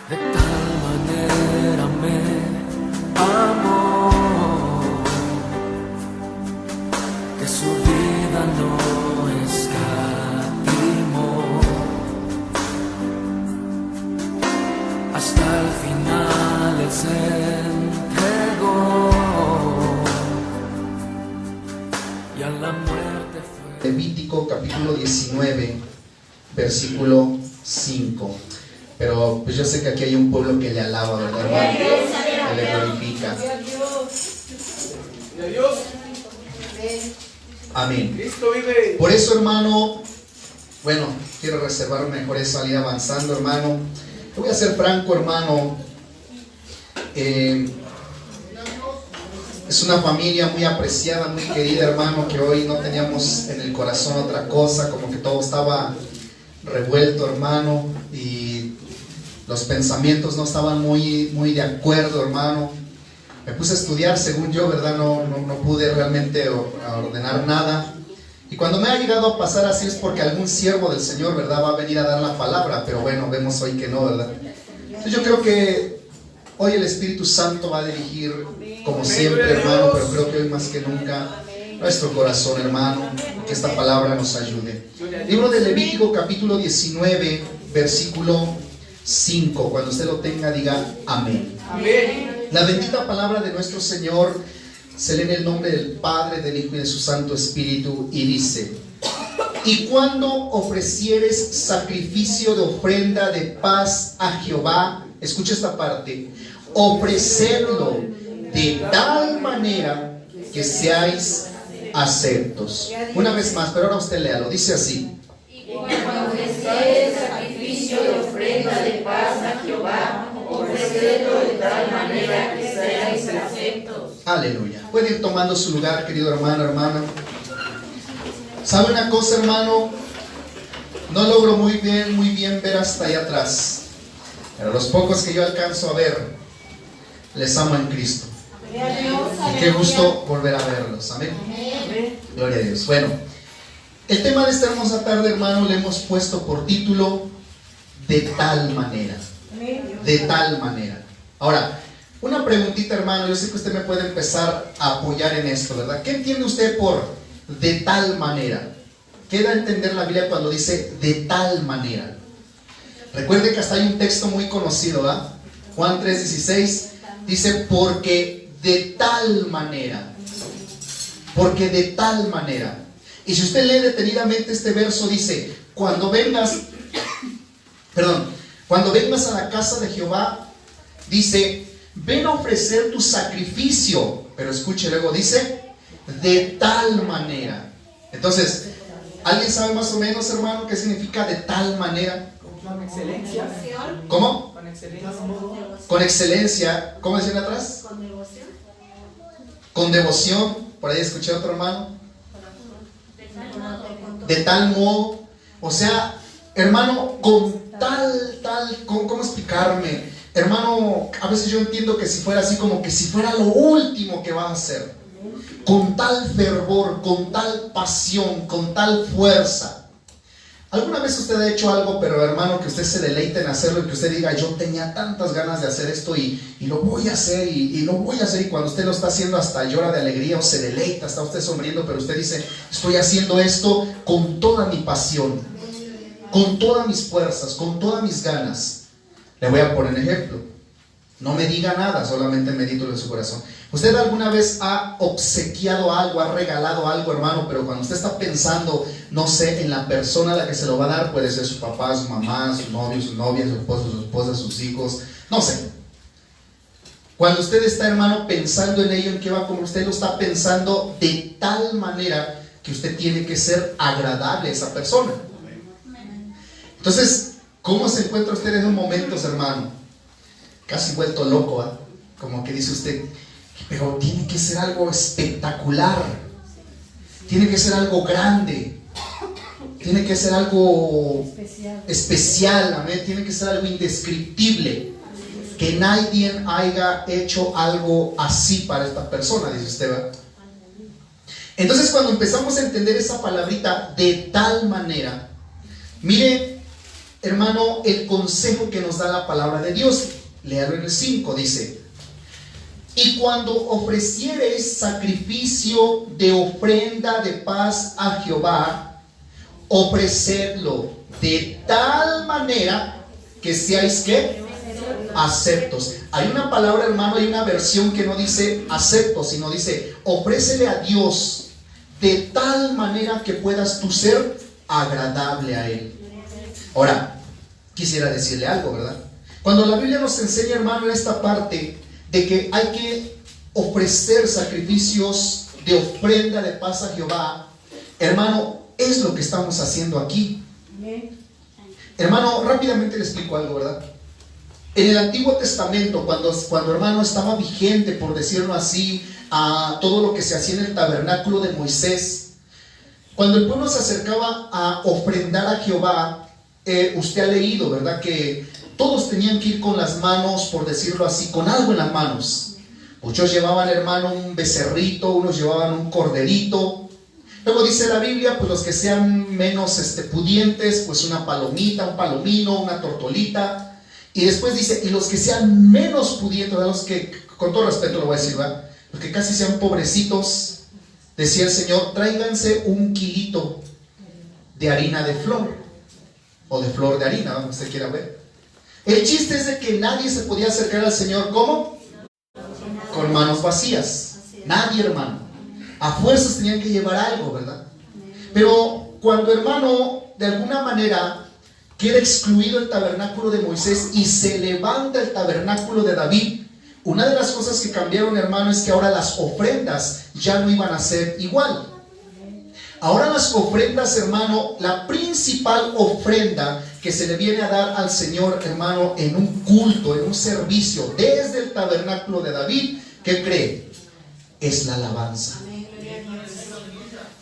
De tal manera me amó que su vida no escatimó. Hasta el final Él se entregó y a la muerte fue. Levítico capítulo 19, versículo 5. Pero pues yo sé que aquí hay un pueblo que le alaba, ¿verdad, hermano? Que le glorifica. Amén. Cristo vive. Por eso, hermano, bueno, quiero reservar mejor esa salida avanzando, hermano. Te voy a ser franco, hermano. Es una familia muy apreciada, muy querida, hermano, que hoy no teníamos en el corazón otra cosa, como que todo estaba revuelto, hermano, y los pensamientos no estaban muy de acuerdo, hermano. Me puse a estudiar, según yo, ¿verdad? No pude realmente ordenar nada. Y cuando me ha llegado a pasar así es porque algún siervo del Señor, ¿verdad?, va a venir a dar la palabra, pero bueno, vemos hoy que no, ¿verdad? Entonces yo creo que hoy el Espíritu Santo va a dirigir, como siempre, hermano, pero creo que hoy más que nunca nuestro corazón, hermano, que esta palabra nos ayude. Libro de Levítico capítulo 19, versículo 5. Cuando usted lo tenga, diga amén. Amén. La bendita palabra de nuestro Señor se lee en el nombre del Padre, del Hijo y de su Santo Espíritu, y dice: y cuando ofrecieres sacrificio de ofrenda de paz a Jehová, escucha esta parte, ofrecedlo de tal manera que seáis aceptos. Una vez más, pero ahora usted léalo, dice así: Y cuando ofrecieres sacrificio de ofrenda de paz a Jehová, ofrecedlo de tal manera que seáis aceptos. Aleluya. Puede ir tomando su lugar, querido hermano, hermana. ¿Sabe una cosa, hermano? No logro muy bien ver hasta allá atrás, pero los pocos que yo alcanzo a ver, les amo en Cristo. Y qué gusto volver a verlos. Amén. Gloria a Dios. Bueno, el tema de esta hermosa tarde, hermano, le hemos puesto por título: de tal manera. De tal manera. Ahora, una preguntita, hermano. Yo sé que usted me puede empezar a apoyar en esto, ¿verdad? ¿Qué entiende usted por de tal manera? ¿Qué da a entender la Biblia cuando dice de tal manera? Recuerde que hasta hay un texto muy conocido, ¿verdad? Juan 3:16 dice: porque de tal manera. Porque de tal manera. Y si usted lee detenidamente este verso, dice: cuando vengas a la casa de Jehová, dice: ven a ofrecer tu sacrificio. Pero escuche, luego dice: de tal manera. Entonces, ¿alguien sabe más o menos, hermano, qué significa de tal manera? Con excelencia. ¿Cómo? Con excelencia. Con excelencia. ¿Cómo decían atrás? Con devoción. Con devoción. Por ahí escuché a otro hermano. De tal modo. O sea, hermano, con ¿cómo explicarme? Hermano, a veces yo entiendo que si fuera así, como que si fuera lo último que vas a hacer. Con tal fervor, con tal pasión, con tal fuerza. ¿Alguna vez usted ha hecho algo, pero hermano, que usted se deleite en hacerlo y que usted diga: yo tenía tantas ganas de hacer esto y lo voy a hacer y lo voy a hacer? Y cuando usted lo está haciendo, hasta llora de alegría o se deleita, está usted sonriendo, pero usted dice: estoy haciendo esto con toda mi pasión, con todas mis fuerzas, con todas mis ganas. Le voy a poner un ejemplo. No me diga nada, solamente medítelo en su corazón. ¿Usted alguna vez ha obsequiado algo, ha regalado algo, hermano, pero cuando usted está pensando, no sé, en la persona a la que se lo va a dar, puede ser su papá, su mamá, su novio, su novia, su esposa, sus hijos, no sé. Cuando usted está, hermano, pensando en ello, en qué va, como usted lo está pensando de tal manera que usted tiene que ser agradable a esa persona. Entonces, ¿cómo se encuentra usted en esos momentos, hermano? Casi vuelto loco, ¿eh? Como que dice usted: pero tiene que ser algo espectacular, tiene que ser algo grande, tiene que ser algo especial, amén, tiene que ser algo indescriptible, que nadie haya hecho algo así para esta persona, dice usted, ¿verdad? Entonces, cuando empezamos a entender esa palabrita de tal manera, mire, hermano, el consejo que nos da la palabra de Dios. Léalo en el 5, dice: y cuando ofreciereis sacrificio de ofrenda de paz a Jehová, ofrecedlo de tal manera que seáis, ¿qué? Aceptos. Hay una palabra, hermano, hay una versión que no dice aceptos, sino dice ofrécele a Dios de tal manera que puedas tú ser agradable a Él. Ahora, quisiera decirle algo, ¿verdad? Cuando la Biblia nos enseña, hermano, en esta parte de que hay que ofrecer sacrificios de ofrenda de paz a Jehová, hermano, es lo que estamos haciendo aquí. Hermano, rápidamente le explico algo, ¿verdad? En el Antiguo Testamento, cuando hermano estaba vigente, por decirlo así, a todo lo que se hacía en el tabernáculo de Moisés, cuando el pueblo se acercaba a ofrendar a Jehová, usted ha leído, ¿verdad?, que todos tenían que ir con las manos, por decirlo así, con algo en las manos. Muchos llevaban, hermano, un becerrito, unos llevaban un corderito. Luego dice la Biblia, pues los que sean menos pudientes, pues una palomita, un palomino, una tortolita. Y después dice, y los que sean menos pudientes, los que, con todo respeto lo voy a decir, ¿verdad?, los que casi sean pobrecitos, decía el Señor, tráiganse 1 kilito de harina de flor, o de flor de harina, como usted quiera ver. El chiste es de que nadie se podía acercar al Señor, ¿cómo? Con manos vacías. Nadie, hermano. A fuerzas tenían que llevar algo, ¿verdad? Pero cuando, hermano, de alguna manera queda excluido el tabernáculo de Moisés y se levanta el tabernáculo de David, una de las cosas que cambiaron, hermano, es que ahora las ofrendas ya no iban a ser igual. Ahora las ofrendas, hermano, la principal ofrenda que se le viene a dar al Señor, hermano, en un culto, en un servicio, desde el tabernáculo de David, ¿qué cree? Es la alabanza.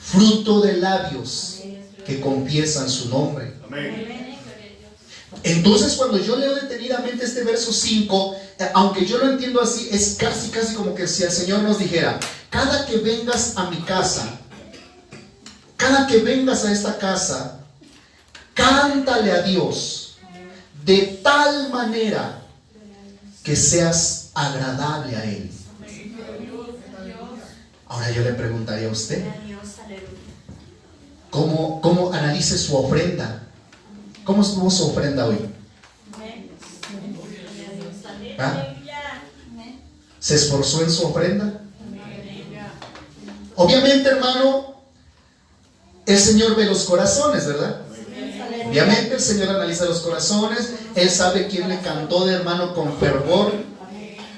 Fruto de labios que confiesan su nombre. Entonces, cuando yo leo detenidamente este verso 5, aunque yo lo entiendo así, es casi como que si el Señor nos dijera: cada que vengas a mi casa, cada que vengas a esta casa, cántale a Dios de tal manera que seas agradable a Él. Ahora yo le preguntaría a usted, ¿cómo analice su ofrenda? ¿Cómo estuvo su ofrenda hoy? ¿Ah? ¿Se esforzó en su ofrenda? Obviamente, hermano, el Señor ve los corazones, ¿verdad? Obviamente el Señor analiza los corazones. Él sabe quién le cantó, de hermano, con fervor.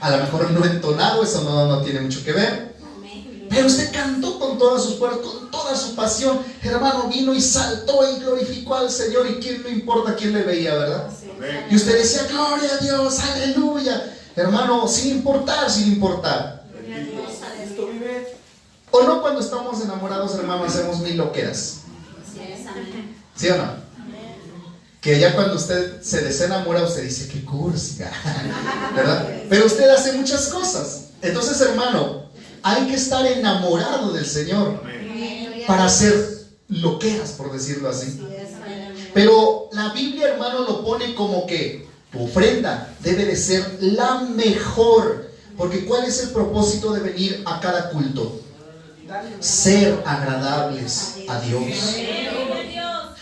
A lo mejor no entonado, eso no tiene mucho que ver. Pero usted cantó con todas sus fuerzas, con toda su pasión. Hermano, vino y saltó y glorificó al Señor. Y quién, no importa quién le veía, ¿verdad? Y usted decía: gloria a Dios, aleluya. Hermano, sin importar. O no, cuando estamos enamorados, hermano, hacemos 1000 loqueras. ¿Sí o no? Que ya cuando usted se desenamora, usted dice: qué cursi, ¿verdad? Pero usted hace muchas cosas. Entonces, hermano, hay que estar enamorado del Señor para hacer loqueras, por decirlo así. Pero la Biblia, hermano, lo pone como que tu ofrenda debe de ser la mejor. Porque ¿cuál es el propósito de venir a cada culto? Ser agradables a Dios.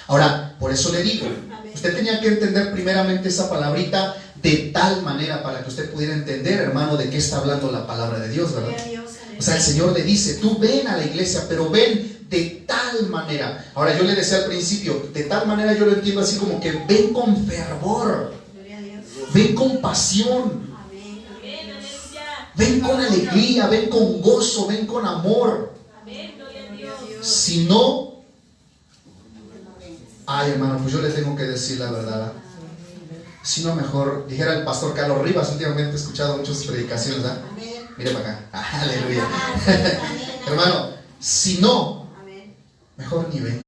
Ahora, por eso le digo, usted tenía que entender primeramente esa palabrita de tal manera para que usted pudiera entender, hermano, de qué está hablando la palabra de Dios, ¿verdad? O sea, el Señor le dice: tú ven a la iglesia, pero ven de tal manera. Ahora, yo le decía al principio, de tal manera yo lo entiendo así como que ven con fervor, ven con pasión, ven con alegría, ven con gozo, ven con amor. Si no, ay, hermano, pues yo le tengo que decir la verdad. Si no, mejor, dijera el pastor Carlos Rivas, últimamente he escuchado muchas predicaciones, ¿verdad? Mire para acá, aleluya. Hermano, si no, mejor ni venga.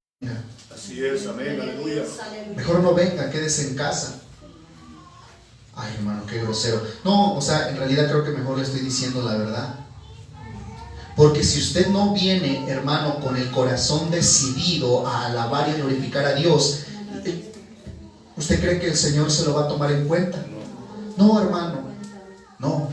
Así es, amén, aleluya. Mejor no venga, quédese en casa. Ay, hermano, qué grosero. No, o sea, en realidad creo que mejor le estoy diciendo la verdad. Porque si usted no viene, hermano, con el corazón decidido a alabar y glorificar a Dios, ¿usted cree que el Señor se lo va a tomar en cuenta? No, hermano, no.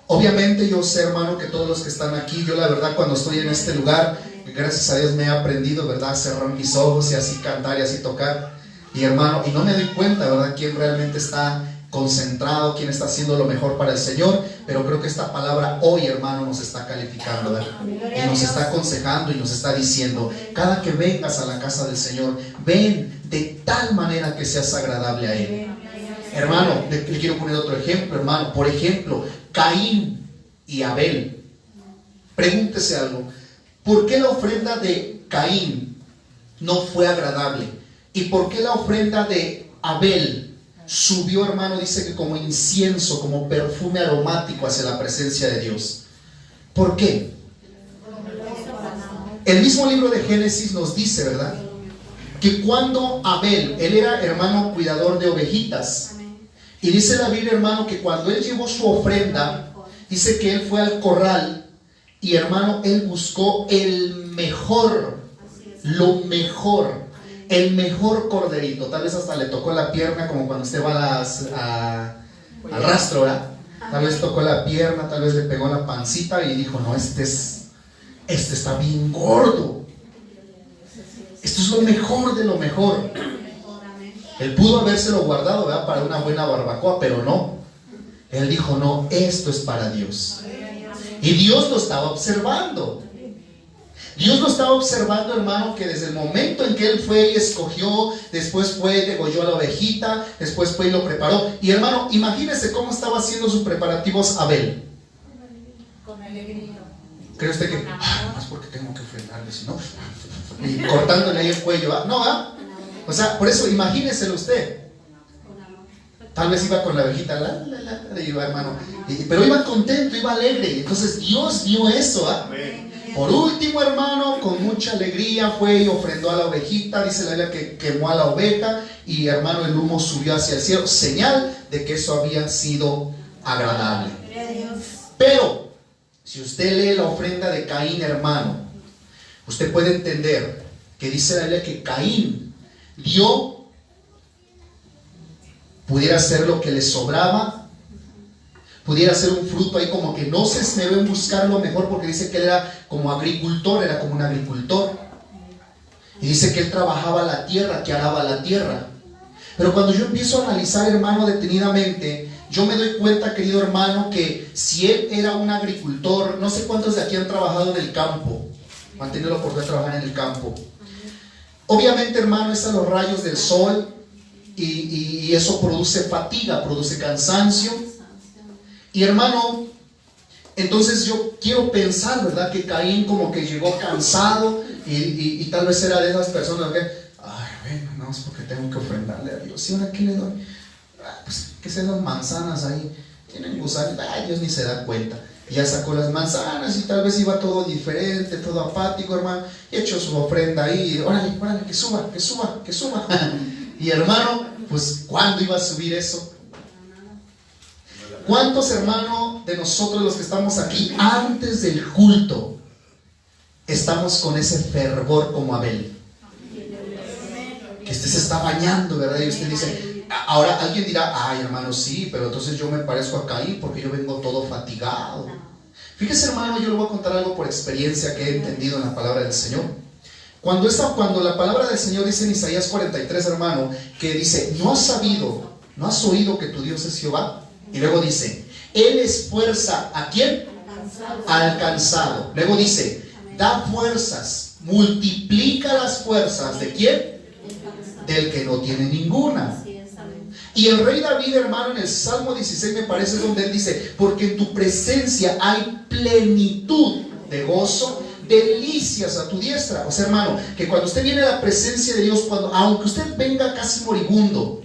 Obviamente yo sé, hermano, que todos los que están aquí, yo la verdad cuando estoy en este lugar, gracias a Dios me he aprendido, ¿verdad?, a cerrar mis ojos y así cantar y así tocar. Y hermano, y no me doy cuenta, ¿verdad?, quién realmente está concentrado, quién está haciendo lo mejor para el Señor. Pero creo que esta palabra hoy, hermano, nos está calificando, ¿verdad? Y nos está aconsejando y nos está diciendo: cada que vengas a la casa del Señor, ven de tal manera que seas agradable a Él. Hermano, le quiero poner otro ejemplo, hermano. Por ejemplo, Caín y Abel. Pregúntese algo: ¿por qué la ofrenda de Caín no fue agradable? ¿Y por qué la ofrenda de Abel subió, hermano, dice que como incienso, como perfume aromático hacia la presencia de Dios? ¿Por qué? El mismo libro de Génesis nos dice, ¿verdad?, que cuando Abel, él era, hermano, cuidador de ovejitas. Y dice la Biblia, hermano, que cuando él llevó su ofrenda, dice que él fue al corral y, hermano, él buscó el mejor, lo mejor, el mejor corderito. Tal vez hasta le tocó la pierna, como cuando usted va al rastro, ¿verdad? Tal vez tocó la pierna, tal vez le pegó la pancita y dijo: no, este está bien gordo. Esto es lo mejor de lo mejor. Él pudo habérselo guardado, ¿verdad?, para una buena barbacoa, pero no. Él dijo: no, esto es para Dios. Y Dios lo estaba observando. Dios lo estaba observando, hermano, que desde el momento en que él fue y escogió, después fue y degolló a la ovejita, después fue y lo preparó. Y, hermano, imagínese cómo estaba haciendo sus preparativos Abel. Con alegría. ¿Cree usted que, no es porque tengo que ofrendarle, sino y cortándole ahí el cuello? ¿Ah? No, ¿ah? O sea, por eso imagíneselo usted. Tal vez iba con la ovejita, iba, hermano, pero iba contento, iba alegre. Entonces Dios vio eso, ¿ah? Por último, hermano, con mucha alegría fue y ofrendó a la ovejita. Dice la Biblia que quemó a la oveja y, hermano, el humo subió hacia el cielo, señal de que eso había sido agradable. Pero si usted lee la ofrenda de Caín, hermano, usted puede entender que dice la Biblia que Caín dio, pudiera ser lo que le sobraba, pudiera ser un fruto ahí, como que no se esmeró en buscar lo mejor, porque dice que él era como agricultor, era como un agricultor. Y dice que él trabajaba la tierra, que araba la tierra. Pero cuando yo empiezo a analizar, hermano, detenidamente, yo me doy cuenta, querido hermano, que si él era un agricultor, no sé cuántos de aquí han trabajado en el campo, han tenido la oportunidad de trabajar en el campo. Obviamente, hermano, es a los rayos del sol y eso produce fatiga, produce cansancio. Y, hermano, entonces yo quiero pensar, ¿verdad?, que Caín como que llegó cansado y tal vez era de esas personas que, bueno, no, es porque tengo que ofrendarle a Dios. ¿Y ahora qué le doy? Pues que sean las manzanas ahí, tienen gusanos, Dios ni se da cuenta. Y ya sacó las manzanas y tal vez iba todo diferente, todo apático, hermano, y echó su ofrenda ahí, y órale, que suba. Y, hermano, pues ¿cuándo iba a subir eso? ¿Cuántos, hermano, de nosotros los que estamos aquí antes del culto estamos con ese fervor como Abel? Que usted se está bañando, ¿verdad? Y usted dice, ahora alguien dirá, hermano, sí, pero entonces yo me parezco a Caín porque yo vengo todo fatigado. Fíjese, hermano, yo le voy a contar algo por experiencia que he entendido en la palabra del Señor. Cuando la palabra del Señor dice en Isaías 43, hermano, que dice, ¿no has oído que tu Dios es Jehová? Y luego dice, Él esfuerza ¿a quién? Al cansado. Luego dice, da fuerzas, multiplica las fuerzas. ¿De quién? Del que no tiene ninguna. Y el rey David, hermano, en el Salmo 16 me parece donde él dice, porque en tu presencia hay plenitud de gozo, delicias a tu diestra. O sea, hermano, que cuando usted viene a la presencia de Dios, aunque usted venga casi moribundo,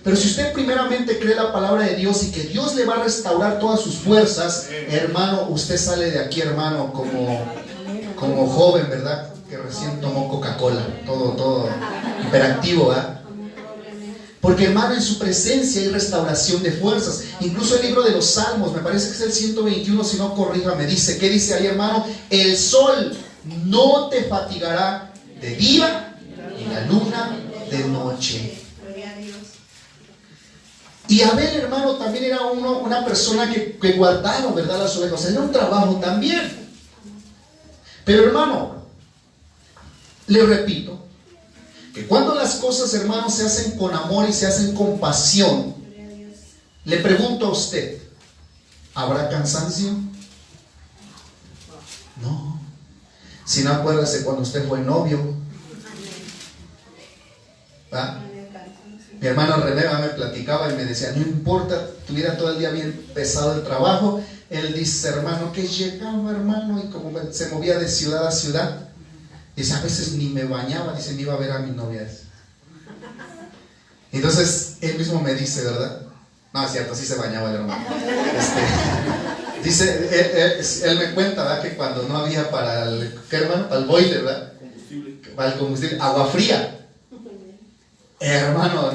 pero si usted primeramente cree la palabra de Dios y que Dios le va a restaurar todas sus fuerzas, hermano, usted sale de aquí, hermano, como joven, ¿verdad?, que recién tomó Coca-Cola, todo hiperactivo, ¿verdad? Porque, hermano, en su presencia hay restauración de fuerzas. Incluso el libro de los Salmos, me parece que es el 121, si no, corríjame, dice, ¿qué dice ahí, hermano? El sol no te fatigará de día y la luna de noche. Gloria a Dios. Y Abel, hermano, también era una persona que guardaba, ¿verdad?, las ovejas. O sea, era un trabajo también. Pero, hermano, le repito, que cuando las cosas, hermano, se hacen con amor y se hacen con pasión, le pregunto a usted, ¿habrá cansancio? No. Si no, acuérdese cuando usted fue novio. ¿Ah? Mi hermano René me platicaba y me decía, no importa, tuviera todo el día bien pesado el trabajo. Él dice, hermano, que llegaba, hermano, y como se movía de ciudad a ciudad, dice, a veces ni me bañaba, dice, me iba a ver a mi novia. Entonces, él mismo me dice, ¿verdad? No, es cierto, sí se bañaba el hermano. Dice, él me cuenta, ¿verdad?, que cuando no había para el, ¿qué, hermano? Para el boiler, ¿verdad? Para el combustible, agua fría. Hermano,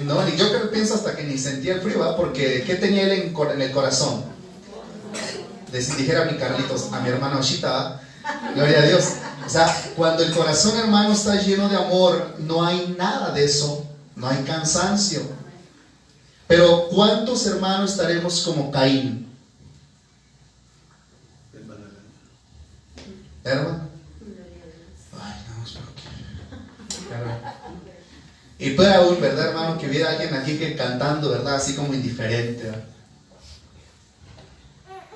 no, yo creo que pienso hasta que ni sentía el frío, ¿verdad? Porque ¿qué tenía él en el corazón? Dijera mi Carlitos, a mi hermana Oshita, ¿verdad? Gloria a Dios. O sea, cuando el corazón, hermano, está lleno de amor, no hay nada de eso, no hay cansancio. Pero ¿cuántos, hermanos, estaremos como Caín? ¿Hermano? Ay, no, espero que... Y puede aún, ¿verdad, hermano, que hubiera alguien aquí que cantando, ¿verdad?, así como indiferente, ¿verdad?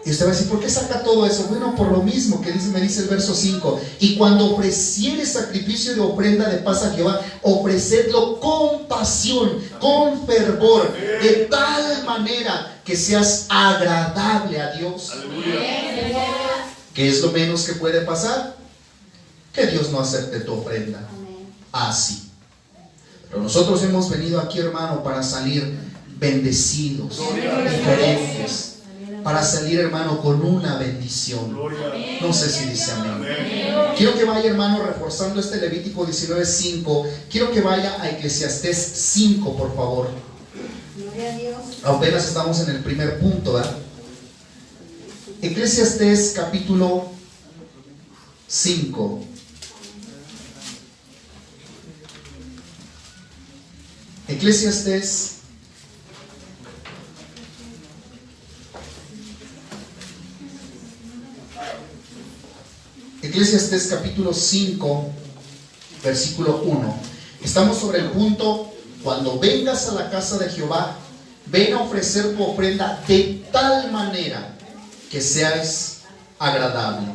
Y usted va a decir, ¿por qué saca todo eso? Bueno, por lo mismo que me dice el verso 5. Y cuando ofreciere sacrificio de ofrenda de paz a Jehová, ofrecedlo con pasión, con fervor, de tal manera que seas agradable a Dios. ¿Qué es lo menos que puede pasar? Que Dios no acepte tu ofrenda. Así. Pero nosotros hemos venido aquí, hermano, para salir bendecidos, diferentes. Para salir, hermano, con una bendición. No sé si dice amén. Quiero que vaya, hermano, reforzando este Levítico 19:5. Quiero que vaya a Eclesiastés 5, por favor. Apenas estamos en el primer punto, ¿verdad? Eclesiastés capítulo 5. Eclesiastés capítulo 5, versículo 1. Estamos sobre el punto, cuando vengas a la casa de Jehová, ven a ofrecer tu ofrenda de tal manera que seas agradable.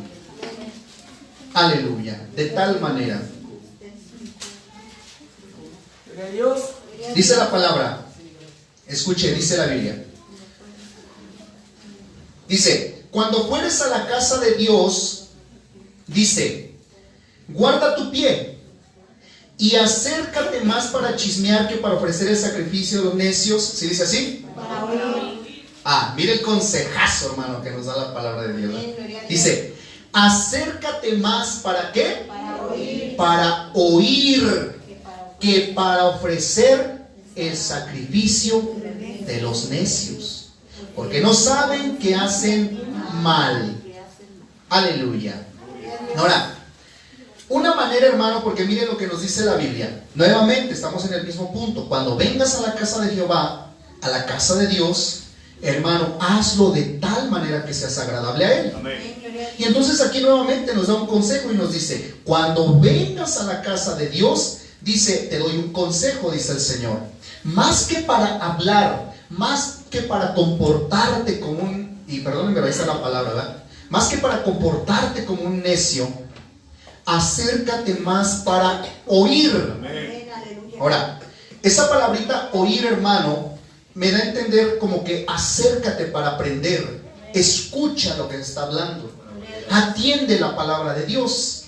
Aleluya, de tal manera. Dice la palabra, escuche, dice la Biblia. Dice, cuando fueres a la casa de Dios, dice, guarda tu pie y acércate más para chismear que para ofrecer el sacrificio de los necios. ¿Sí dice así? Mire el consejazo, hermano, que nos da la palabra de Dios. Dice, acércate más, ¿para qué? Para oír que para ofrecer el sacrificio de los necios, porque no saben que hacen mal. Aleluya. Ahora, una manera, hermano, porque miren lo que nos dice la Biblia. Nuevamente, estamos en el mismo punto. Cuando vengas a la casa de Jehová, a la casa de Dios, hermano, hazlo de tal manera que seas agradable a Él. Amén. Y entonces aquí nuevamente nos da un consejo y nos dice, cuando vengas a la casa de Dios, dice, te doy un consejo, dice el Señor. Más que para hablar, más que para comportarte como un, y perdónenme, ahí está la palabra, ¿verdad? Más que para comportarte como un necio, acércate más para oír. Amén. Ahora, esa palabrita oír, hermano, me da a entender como que acércate para aprender. Escucha lo que está hablando. Atiende la palabra de Dios.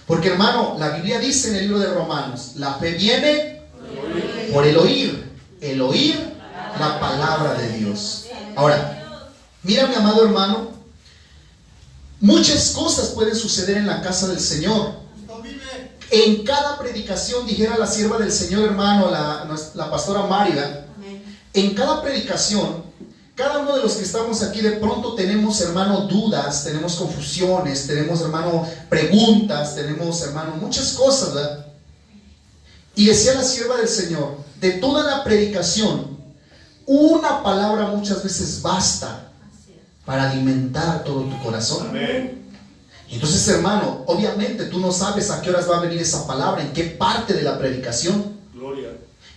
Porque, hermano, la Biblia dice en el libro de Romanos, la fe viene por el oír la palabra de Dios. Ahora, mira, mi amado hermano, muchas cosas pueden suceder en la casa del Señor. En cada predicación, dijera la sierva del Señor, hermano, la pastora María, en cada predicación, cada uno de los que estamos aquí de pronto tenemos, hermano, dudas, tenemos confusiones, tenemos, hermano, preguntas, tenemos, hermano, muchas cosas, ¿verdad? Y decía la sierva del Señor, de toda la predicación, una palabra muchas veces basta para alimentar todo tu corazón. Amén. Entonces, hermano, obviamente tú no sabes a qué horas va a venir esa palabra, en qué parte de la predicación. Gloria.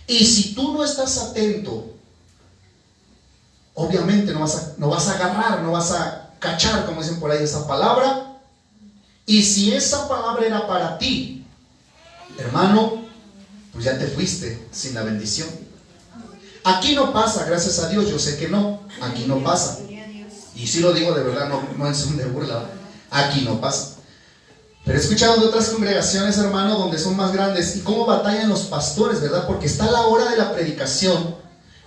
Y si tú no estás atento, obviamente no vas a agarrar, no vas a cachar, como dicen por ahí, esa palabra. Y si esa palabra era para ti, hermano, pues ya te fuiste sin la bendición. Aquí no pasa, gracias a Dios, yo sé que no, aquí no pasa. Y si lo digo de verdad, no es un de burla, aquí no pasa. Pero he escuchado de otras congregaciones, hermano, donde son más grandes y cómo batallan los pastores, ¿verdad? Porque está la hora de la predicación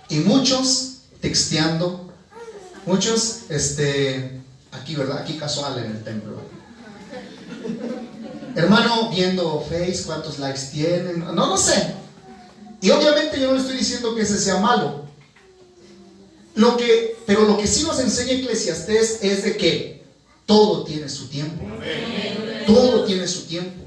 y muchos texteando, muchos, aquí, ¿verdad? Aquí casual en el templo. Hermano, viendo Face, cuántos likes tienen, no sé. Y obviamente yo no le estoy diciendo que ese sea malo. Pero lo que sí nos enseña Eclesiastés es de que todo tiene su tiempo. Todo tiene su tiempo.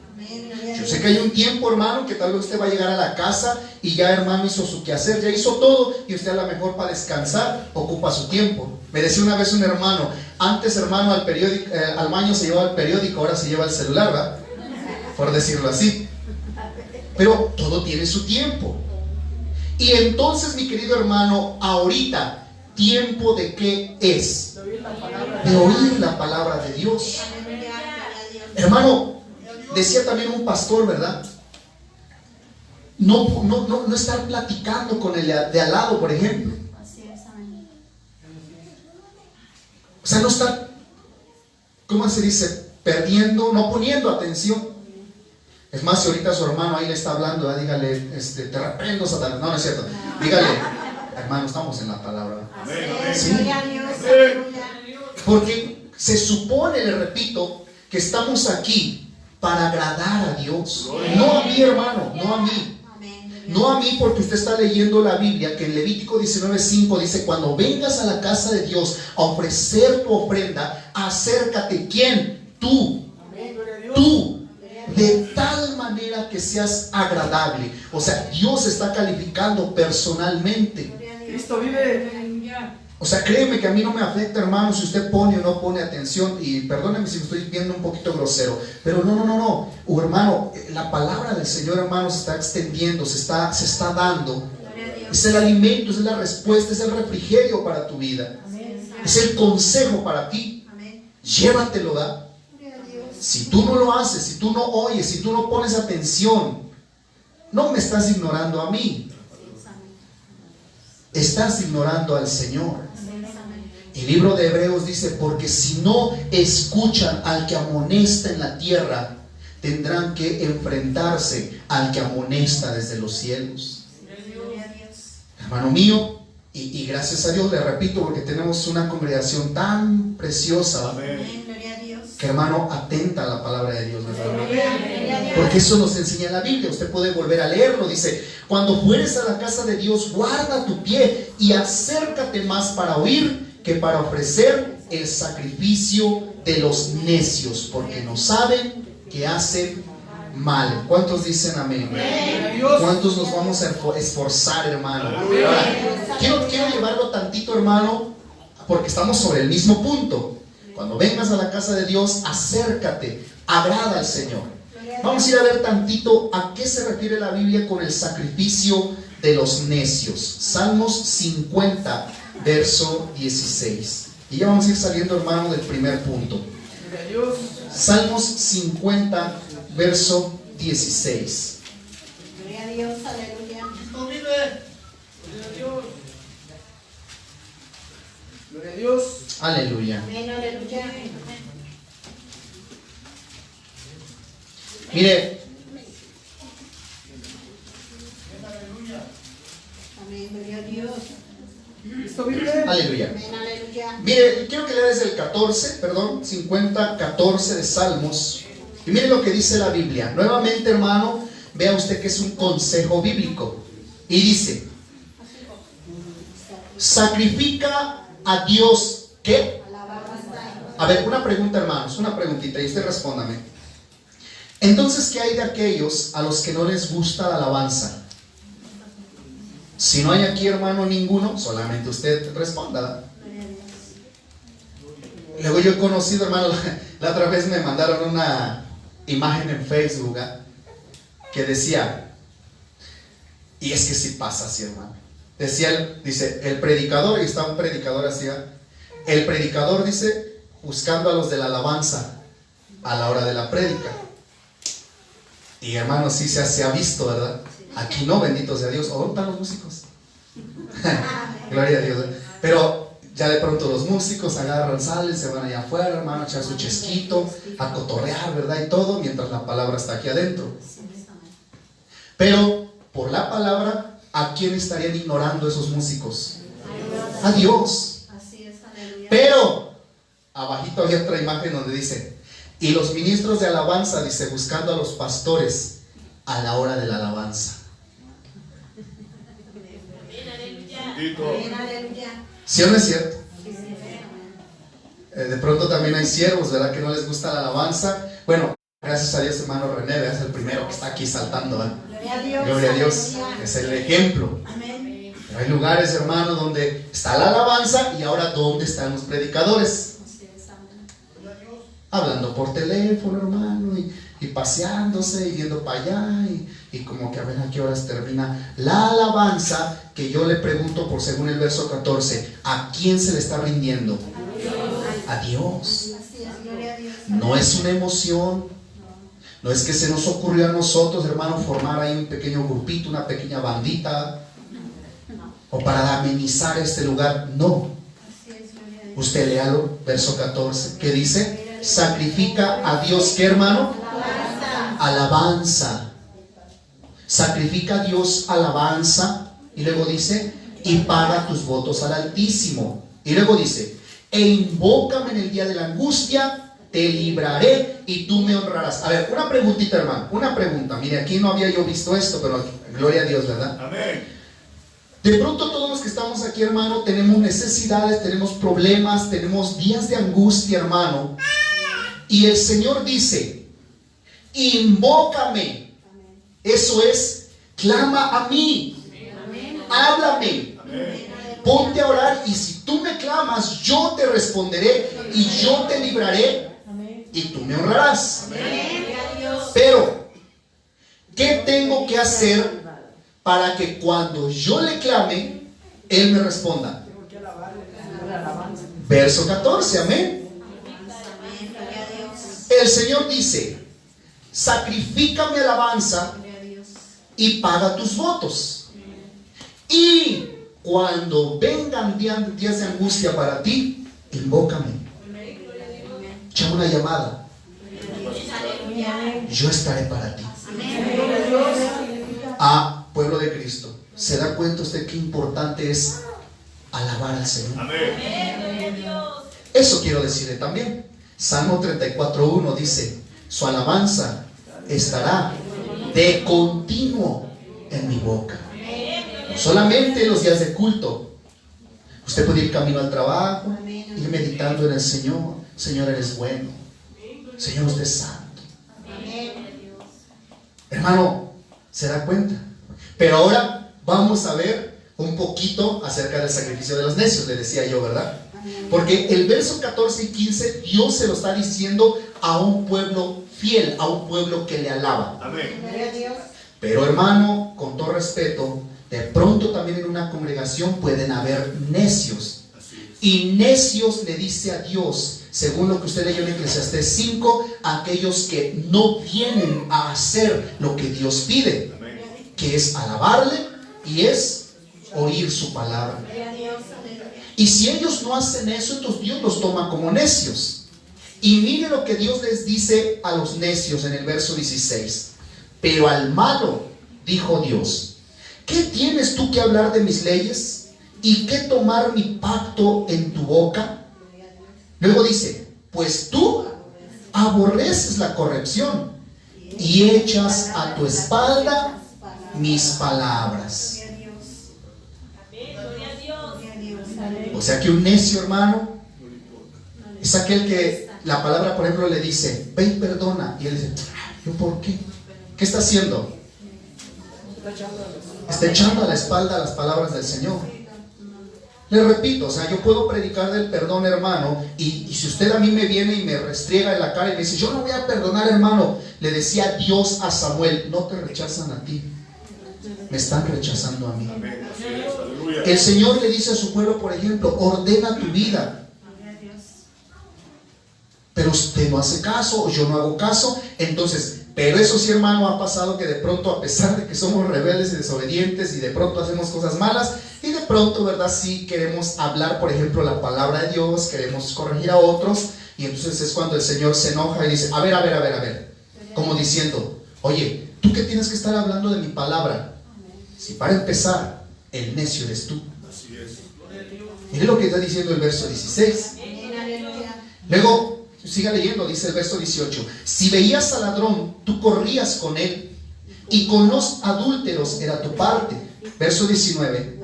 Yo sé que hay un tiempo, hermano, que tal vez usted va a llegar a la casa y ya, hermano, hizo su quehacer, ya hizo todo, y usted a lo mejor para descansar ocupa su tiempo. Me decía una vez un hermano, antes, hermano, al baño se llevaba el periódico, ahora se lleva el celular, ¿verdad? Por decirlo así. Pero todo tiene su tiempo. Y entonces, mi querido hermano, ahorita, ¿tiempo de qué es? De oír la palabra de Dios. Hermano, decía también un pastor, ¿verdad? No estar platicando con el de al lado, por ejemplo. O sea, no estar, ¿cómo se dice? Perdiendo, no poniendo atención. Es más, si ahorita su hermano ahí le está hablando, ¿verdad? Dígale, te reprendo, Satanás. No, no es cierto. Dígale, hermano, estamos en la palabra. ¿Sí? Porque se supone, le repito, que estamos aquí para agradar a Dios. No a mí, hermano, no a mí. No a mí, porque usted está leyendo la Biblia, que en Levítico 19:5 dice: cuando vengas a la casa de Dios a ofrecer tu ofrenda, acércate. ¿Quién? Tú. Tú. De tal manera que seas agradable. O sea, Dios está calificando personalmente. Cristo vive. O sea, créeme que a mí no me afecta, hermano, si usted pone o no pone atención. Y perdóneme si me estoy viendo un poquito grosero, pero no, hermano, la palabra del Señor, hermano, se está extendiendo, se está dando. Es el alimento, es la respuesta, es el refrigerio para tu vida. Es el consejo para ti. Llévatelo, ¿da? Si tú no lo haces, si tú no oyes, si tú no pones atención, no me estás ignorando a mí, estás ignorando al Señor. El libro de Hebreos dice: porque si no escuchan al que amonesta en la tierra, tendrán que enfrentarse al que amonesta desde los cielos. Hermano mío, y gracias a Dios, le repito, porque tenemos una congregación tan preciosa. Amén. Que, hermano, atenta a la palabra de Dios, ¿verdad? Porque eso nos enseña la Biblia. Usted puede volver a leerlo. Dice: cuando fueres a la casa de Dios, guarda tu pie y acércate más para oír que para ofrecer el sacrificio de los necios, porque no saben que hacen mal. ¿Cuántos dicen amén? ¿Cuántos nos vamos a esforzar, hermano? Ahora, quiero llevarlo tantito, hermano, porque estamos sobre el mismo punto. Cuando vengas a la casa de Dios, acércate, agrada al Señor. Vamos a ir a ver tantito a qué se refiere la Biblia con el sacrificio de los necios. Salmos 50, verso 16. Y ya vamos a ir saliendo, hermano, del primer punto. Salmos 50, verso 16. Gloria a Dios, aleluya. Gloria a Dios. Aleluya. Amén, aleluya. Mire, Amén, gloria a Dios. Cristo vive. aleluya. Amén, aleluya. Mire, quiero que lea desde el 50, 14 de Salmos. Y mire lo que dice la Biblia. Nuevamente, hermano, vea usted que es un consejo bíblico. Y dice: sacrifica a Dios. ¿Qué? A ver, una pregunta, hermanos, una preguntita, y usted respóndame. Entonces, ¿qué hay de aquellos a los que no les gusta la alabanza? Si no hay aquí, hermano, ninguno, solamente usted responda, ¿verdad? Luego yo he conocido, hermano, la otra vez me mandaron una imagen en Facebook, ¿eh? Que decía, y es que sí pasa así, hermano. Decía, dice, el predicador, y está un predicador así, ¿eh? El predicador dice, buscando a los de la alabanza a la hora de la prédica. Y hermano, sí se ha visto, ¿verdad? Aquí no, bendito sea Dios. ¿O dónde están los músicos? Gloria a Dios, ¿eh? Pero ya de pronto los músicos agarran, salen, se van allá afuera, hermano, a echar su chesquito, a cotorrear, ¿verdad? Y todo, mientras la palabra está aquí adentro. Pero por la palabra, ¿a quién estarían ignorando esos músicos? A Dios. Pero abajito había otra imagen donde dice, y los ministros de alabanza, dice, buscando a los pastores a la hora de la alabanza. ¿Sí o no es cierto? De pronto también hay siervos, ¿verdad? Que no les gusta la alabanza. Bueno, gracias a Dios, hermano René, es el primero que está aquí saltando, ¿eh? Gloria a Dios, es el ejemplo. Pero hay lugares, hermano, donde está la alabanza y ahora ¿dónde están los predicadores? Hablando por teléfono, hermano, y paseándose y viendo para allá y como que a ver a qué horas termina la alabanza, que yo le pregunto por según el verso 14, ¿a quién se le está rindiendo? A Dios. No es una emoción, no es que se nos ocurrió a nosotros, hermano, formar ahí un pequeño grupito, una pequeña bandita, o para amenizar este lugar. No. Usted léalo, verso 14, ¿qué dice? Sacrifica a Dios, ¿qué, hermano? Alabanza. Sacrifica a Dios alabanza. Y luego dice, y paga tus votos al Altísimo. Y luego dice, e invócame en el día de la angustia, te libraré y tú me honrarás. A ver, una preguntita, hermano, una pregunta. Mire, aquí no había yo visto esto, pero gloria a Dios, ¿verdad? Amén. De pronto todos los que estamos aquí, hermano, tenemos necesidades, tenemos problemas, tenemos días de angustia, hermano. Y el Señor dice, invócame. Eso es, clama a mí. Háblame. Ponte a orar y si tú me clamas, yo te responderé y yo te libraré y tú me honrarás. Pero, ¿qué tengo que hacer para que cuando yo le clame, Él me responda? Verso 14, amén. El Señor dice, sacrifica mi alabanza y paga tus votos. Y cuando vengan días de angustia para ti, invócame. Echa una llamada. Yo estaré para ti. Ah, pueblo de Cristo, ¿se da cuenta usted qué importante es alabar al Señor? Eso quiero decirle también. Salmo 34:1 dice, su alabanza estará de continuo en mi boca. No solamente en los días de culto. Usted puede ir camino al trabajo, ir meditando en el Señor. Señor, eres bueno. Señor, usted es santo. Hermano, ¿se da cuenta? Pero ahora vamos a ver un poquito acerca del sacrificio de los necios, le decía yo, ¿verdad? Porque el verso 14 y 15 Dios se lo está diciendo a un pueblo fiel, a un pueblo que le alaba. Amén. Pero hermano, con todo respeto, de pronto también en una congregación pueden haber necios. Y necios le dice a Dios, según lo que usted leyó en Eclesiastés 5, aquellos que no vienen a hacer lo que Dios pide, que es alabarle y es oír su palabra. Y si ellos no hacen eso, entonces Dios los toma como necios. Y mire lo que Dios les dice a los necios en el verso 16. Pero al malo, dijo Dios, ¿qué tienes tú que hablar de mis leyes? ¿Y qué tomar mi pacto en tu boca? Luego dice, pues tú aborreces la corrección y echas a tu espalda mis palabras. O sea que un necio, hermano, es aquel que la palabra, por ejemplo, le dice, ve y perdona. Y él dice, Yo, ¿por qué? ¿Qué está haciendo? Está echando a la espalda las palabras del Señor. Le repito, o sea, yo puedo predicar del perdón, hermano, y si usted a mí me viene y me restriega en la cara y me dice, yo no voy a perdonar, hermano, le decía Dios a Samuel, no te rechazan a ti, me están rechazando a mí. Amén. Así es. Aleluya. El Señor le dice a su pueblo, por ejemplo, ordena tu vida. Pero usted no hace caso, o yo no hago caso. Entonces, pero eso sí, hermano, ha pasado que de pronto, a pesar de que somos rebeldes y desobedientes y de pronto hacemos cosas malas, y de pronto, ¿verdad? Sí queremos hablar, por ejemplo, la palabra de Dios, queremos corregir a otros, y entonces es cuando el Señor se enoja y dice, a ver, como diciendo, oye, ¿tú qué tienes que estar hablando de mi palabra? Si para empezar, el necio eres tú. Así es. Mire lo que está diciendo el verso 16. Luego, siga leyendo, dice el verso 18. Si veías al ladrón, tú corrías con él, y con los adúlteros era tu parte. Verso 19.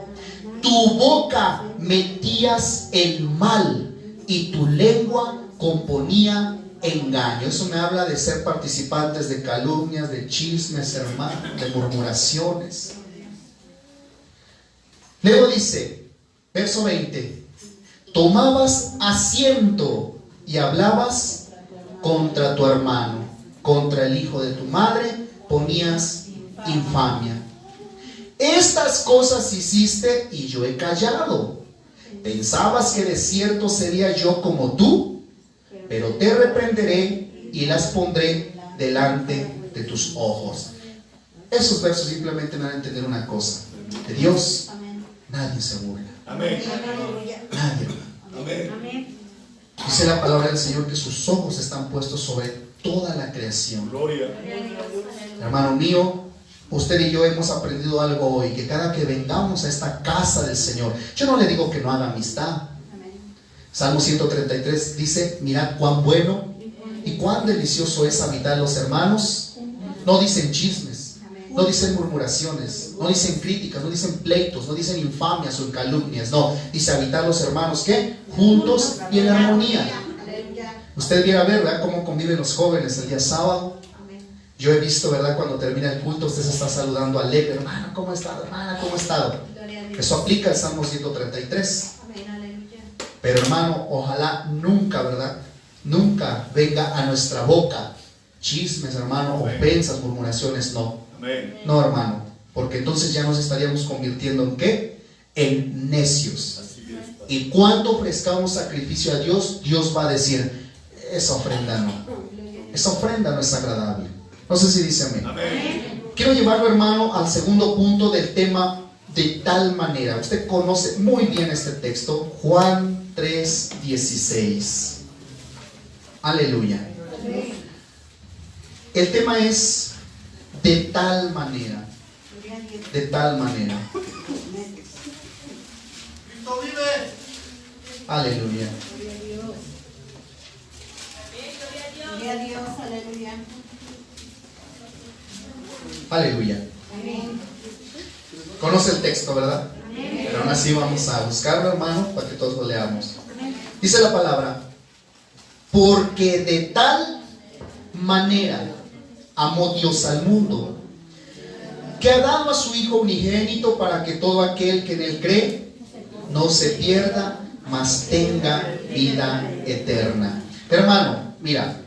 Tu boca metías el mal, y tu lengua componía engaño. Eso me habla de ser participantes de calumnias, de chismes, hermano, de murmuraciones. Luego dice, verso 20, tomabas asiento y hablabas contra tu hermano, contra el hijo de tu madre, ponías infamia. Estas cosas hiciste y yo he callado. Pensabas que de cierto sería yo como tú, pero te reprenderé y las pondré delante de tus ojos. Esos versos simplemente me van a entender una cosa: de Dios nadie se burla. Amén. Nadie. Amén. Dice la palabra del Señor que sus ojos están puestos sobre toda la creación. Gloria. Hermano mío, usted y yo hemos aprendido algo hoy, que cada que vengamos a esta casa del Señor, yo no le digo que no haga amistad. Salmo 133 dice, mirad cuán bueno y cuán delicioso es habitar los hermanos. No dicen chismes, no dicen murmuraciones, no dicen críticas, no dicen pleitos, no dicen infamias o calumnias. No, dice habitar los hermanos, ¿qué? Juntos y en armonía. Usted viene a ver, ¿verdad?, cómo conviven los jóvenes el día sábado. Yo he visto, ¿verdad?, cuando termina el culto, usted se está saludando alegre. Hermano, ¿cómo ha estado? Hermana, ¿cómo ha estado? Eso aplica al Salmo 133. Pero hermano, ojalá nunca, ¿verdad?, nunca venga a nuestra boca chismes, hermano, ofensas, murmuraciones. No, Amén. no, hermano, porque entonces ya nos estaríamos convirtiendo ¿en qué? En necios. Así es. Y cuando ofrezcamos sacrificio a Dios, Dios va a decir, esa ofrenda no, esa ofrenda no es agradable. No sé si dice amén. Amén. Quiero llevarlo, hermano, al segundo punto del tema, de tal manera. Usted conoce muy bien este texto, Juan 3:16. Aleluya. El tema es de tal manera. De tal manera. Cristo vive. Aleluya. Gloria a Dios, aleluya. Aleluya. Conoce el texto, ¿verdad? Pero aún así vamos a buscarlo, hermano, para que todos lo leamos. Dice la palabra, porque de tal manera amó Dios al mundo, que ha dado a su Hijo unigénito, para que todo aquel que en él cree no se pierda, mas tenga vida eterna. Hermano, mira,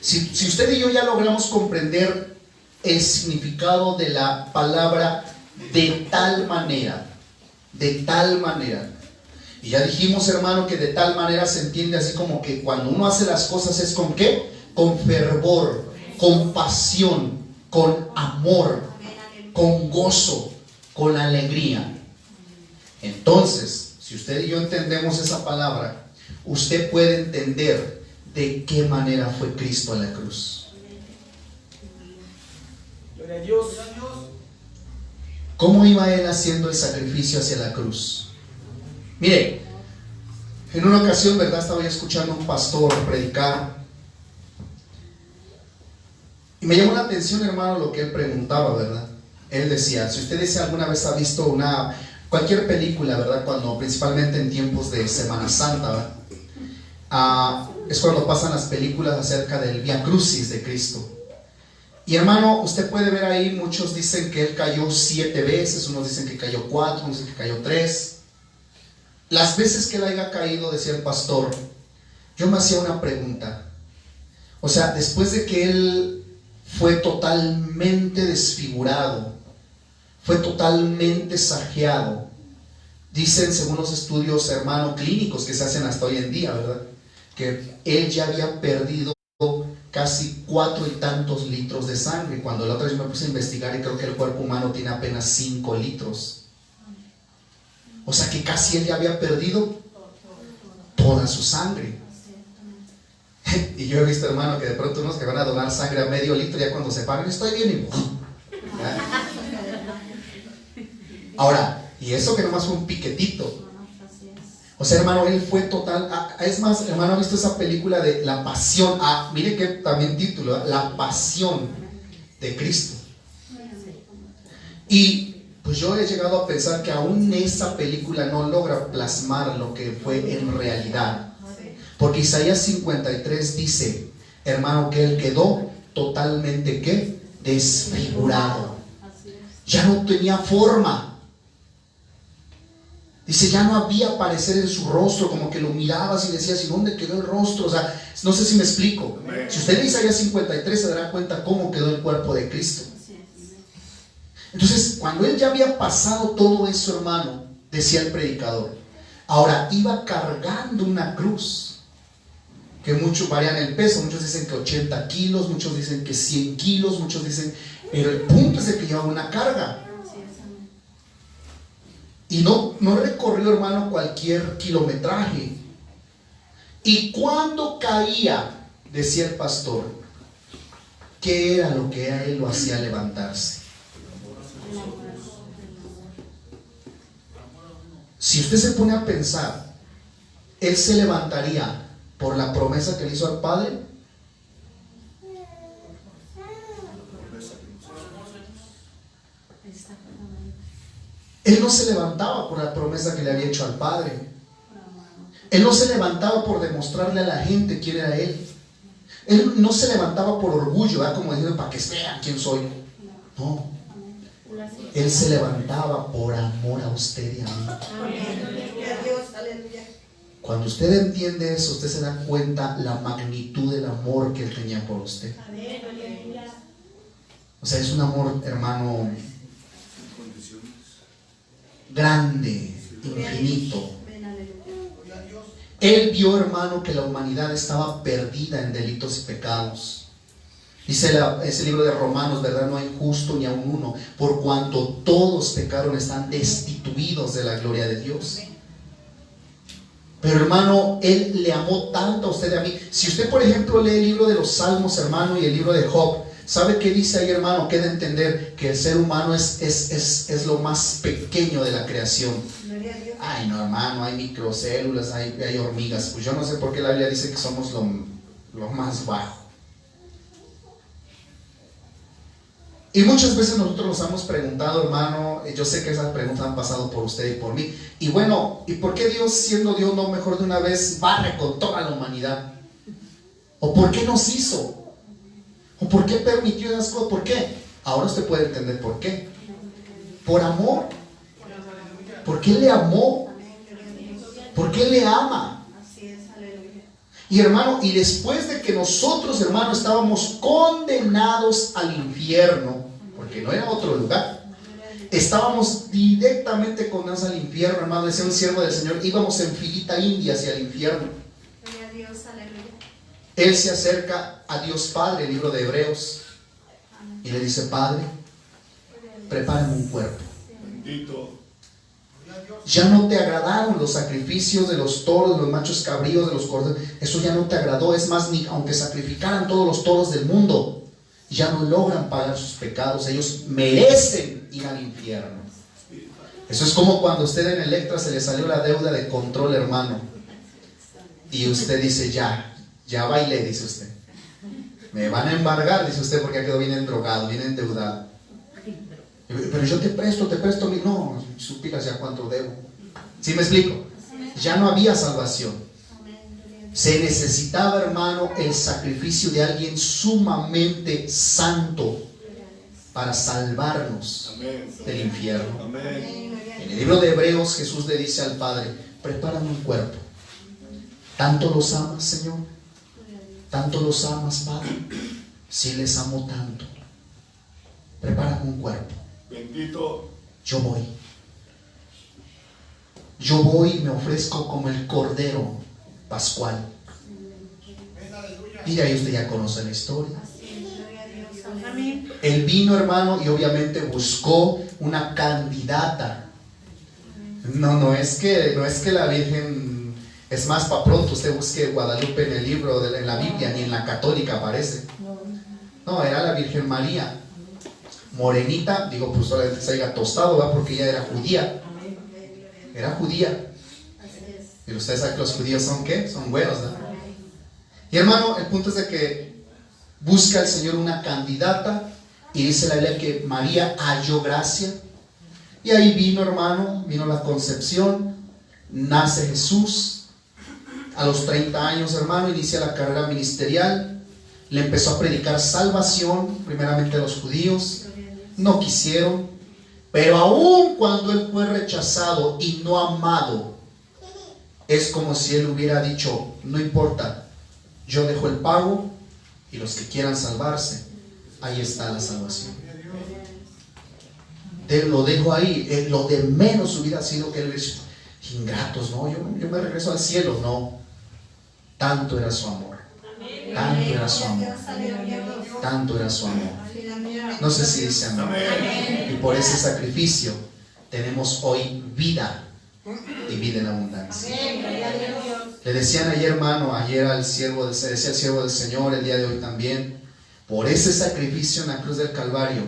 si usted y yo ya logramos comprender el significado de la palabra de tal manera, y ya dijimos, hermano, que de tal manera se entiende así como que cuando uno hace las cosas es con ¿qué? Con fervor, con pasión, con amor, con gozo, con alegría. Entonces, si usted y yo entendemos esa palabra, usted puede entender de qué manera fue Cristo a la cruz. Gloria a Dios. ¿Cómo iba él haciendo el sacrificio hacia la cruz? Mire, en una ocasión, ¿verdad?, estaba yo escuchando a un pastor predicar, y me llamó la atención, hermano, lo que él preguntaba, ¿verdad? Él decía, si usted alguna vez ha visto cualquier película, ¿verdad?, cuando principalmente en tiempos de Semana Santa, ¿verdad?, es cuando pasan las películas acerca del Vía Crucis de Cristo. Y hermano, usted puede ver ahí, muchos dicen que él cayó 7 veces, unos dicen que cayó 4, unos dicen que cayó 3. Las veces que él haya caído, decía el pastor, yo me hacía una pregunta. O sea, después de que él fue totalmente desfigurado, fue totalmente sajeado, dicen según los estudios, hermano, clínicos que se hacen hasta hoy en día, ¿verdad?, que él ya había perdido casi 4 y tantos litros de sangre, cuando la otra vez me puse a investigar y creo que el cuerpo humano tiene apenas 5 litros. O sea que casi él ya había perdido toda su sangre. Y yo he visto, hermano, que de pronto unos que van a donar sangre a medio litro, ya cuando se paran, estoy bien y... ¿ya? Ahora, y eso que nomás fue un piquetito. O sea, hermano, él fue total. Es más, hermano, ¿ha visto esa película de La Pasión? Mire que también título, La Pasión de Cristo. Y pues yo he llegado a pensar que aún esa película no logra plasmar lo que fue en realidad. Porque Isaías 53 dice, hermano, que él quedó totalmente, ¿qué?, desfigurado. Ya no tenía forma. Dice, ya no había aparecer en su rostro, como que lo mirabas y decías, ¿y dónde quedó el rostro? O sea, no sé si me explico. Si usted lee Isaías 53 se dará cuenta cómo quedó el cuerpo de Cristo. Entonces, cuando él ya había pasado todo eso, hermano, decía el predicador, ahora iba cargando una cruz, que muchos varían el peso, muchos dicen que 80 kilos, muchos dicen que 100 kilos, muchos dicen, pero el punto es de que llevaba una carga. Y no recorrió, hermano, cualquier kilometraje. Y cuando caía, decía el pastor, ¿qué era lo que a él lo hacía levantarse? Si usted se pone a pensar, él se levantaría por la promesa que le hizo al Padre. Él no se levantaba por la promesa que le había hecho al Padre. Él no se levantaba por demostrarle a la gente quién era él. Él no se levantaba por orgullo, ¿verdad?, como diciendo, para que vean quién soy. No. Él se levantaba por amor a usted y a mí. Cuando usted entiende eso, usted se da cuenta la magnitud del amor que él tenía por usted. O sea, es un amor, hermano, grande, infinito. Él vio, hermano, que la humanidad estaba perdida en delitos y pecados. Dice ese libro de Romanos, ¿verdad? No hay justo ni aun uno, por cuanto todos pecaron, están destituidos de la gloria de Dios. Pero, hermano, Él le amó tanto a usted y a mí. Si usted, por ejemplo, lee el libro de los Salmos, hermano, y el libro de Job, ¿sabe qué dice ahí, hermano? Queda entender que el ser humano es lo más pequeño de la creación. Ay, no, hermano, hay microcélulas, hay hormigas. Pues yo no sé por qué la Biblia dice que somos lo más bajo. Y muchas veces nosotros nos hemos preguntado, hermano, yo sé que esas preguntas han pasado por usted y por mí. Y bueno, ¿y por qué Dios, siendo Dios, no mejor de una vez barre con toda la humanidad? ¿O por qué nos hizo? ¿O por qué permitió esas cosas? ¿Por qué? Ahora usted puede entender por qué. Por amor. Porque Él le amó. Porque Él le ama. Y hermano, y después de que nosotros, hermano, estábamos condenados al infierno, porque no era otro lugar, estábamos directamente condenados al infierno, hermano, decía un siervo del Señor, íbamos en filita india hacia el infierno. Él se acerca a Dios Padre, el libro de Hebreos, y le dice, Padre, prepárame un cuerpo. Bendito. Ya no te agradaron los sacrificios de los toros, de los machos cabríos, de los corderos. Eso ya no te agradó. Es más, ni aunque sacrificaran todos los toros del mundo, ya no logran pagar sus pecados. Ellos merecen ir al infierno. Eso es como cuando a usted en Electra se le salió la deuda de control, hermano, y usted dice, ya bailé, dice usted. Me van a embargar, dice usted, porque quedó bien endrogado, bien endeudado. Pero yo te presto, no, supieras ya cuánto debo. ¿Sí me explico? Ya no había salvación. Se necesitaba, hermano, el sacrificio de alguien sumamente santo para salvarnos del infierno. Amén. En el libro de Hebreos, Jesús le dice al Padre: prepárame un cuerpo. ¿Tanto los amas, Señor? ¿Tanto los amas, Padre? Sí, les amo tanto. Prepárame un cuerpo. Bendito. Yo voy. Yo voy y me ofrezco como el Cordero Pascual. Y de ahí usted ya conoce la historia. Él vino, hermano, y obviamente buscó una candidata. No es que la Virgen, es más, para pronto usted busque Guadalupe en el libro, en la Biblia, ni en la católica aparece. No, era la Virgen María, morenita, digo, pues solamente se haya tostado, ¿verdad? Porque ella era judía. Era judía. Y ustedes saben que los judíos son ¿qué? Son buenos, ¿no? Y hermano, el punto es de que busca el Señor una candidata, y dice la Biblia que María halló gracia. Y ahí vino, hermano, vino la concepción, nace Jesús. A los 30 años, hermano, inicia la carrera ministerial. Le empezó a predicar salvación, primeramente a los judíos. No quisieron, pero aun cuando él fue rechazado y no amado, es como si él hubiera dicho: no importa, yo dejo el pago, y los que quieran salvarse, ahí está la salvación. Lo dejo ahí. Lo de menos hubiera sido que él dice: ingratos, no, yo me regreso al cielo. No, tanto era su amor. Tanto era su amor. Tanto era su amor. No sé si dice amén. Y por ese sacrificio tenemos hoy vida, y vida en abundancia. Le decían ayer, hermano, se decía el siervo del Señor, el día de hoy también, por ese sacrificio en la cruz del Calvario,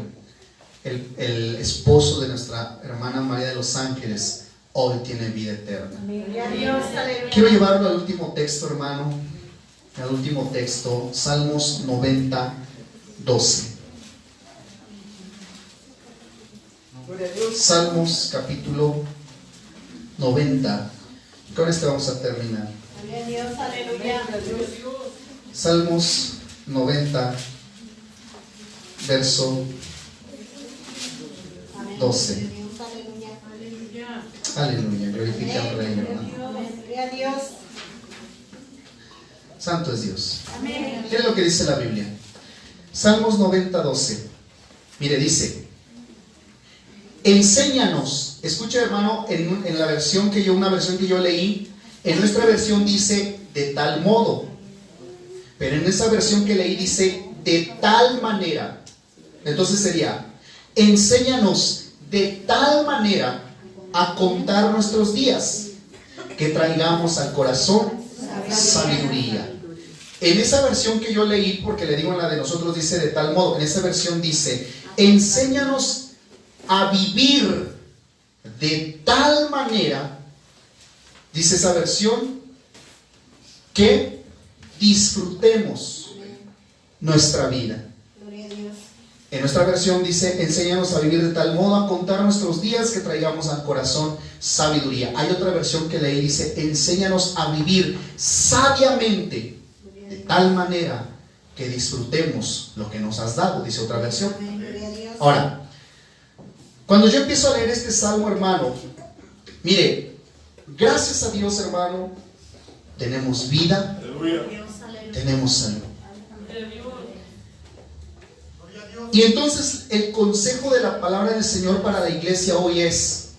el esposo de nuestra hermana María de los Ángeles hoy tiene vida eterna. Quiero llevarlo al último texto, hermano, al último texto, Salmos 90, 12. Salmos capítulo 90. Con este vamos a terminar. Salmos 90, verso 12. Aleluya, glorifica al Rey, hermano. Santo es Dios. Miren lo que dice la Biblia. Salmos 90, 12. Mire, dice: enséñanos. Escucha, hermano, en la versión una versión que yo leí, en nuestra versión dice de tal modo, pero en esa versión que leí dice de tal manera. Entonces sería: enséñanos de tal manera a contar nuestros días, que traigamos al corazón sabiduría. En esa versión que yo leí, porque le digo en la de nosotros dice de tal modo, en esa versión dice: enséñanos a vivir de tal manera, dice esa versión, que disfrutemos nuestra vida. En nuestra versión dice: enséñanos a vivir de tal modo, a contar nuestros días, que traigamos al corazón sabiduría. Hay otra versión que leí, dice: enséñanos a vivir sabiamente, de tal manera que disfrutemos lo que nos has dado, dice otra versión. Ahora, cuando yo empiezo a leer este salmo, hermano, mire, gracias a Dios, hermano, tenemos vida, tenemos salud. Y entonces el consejo de la palabra del Señor para la iglesia hoy es: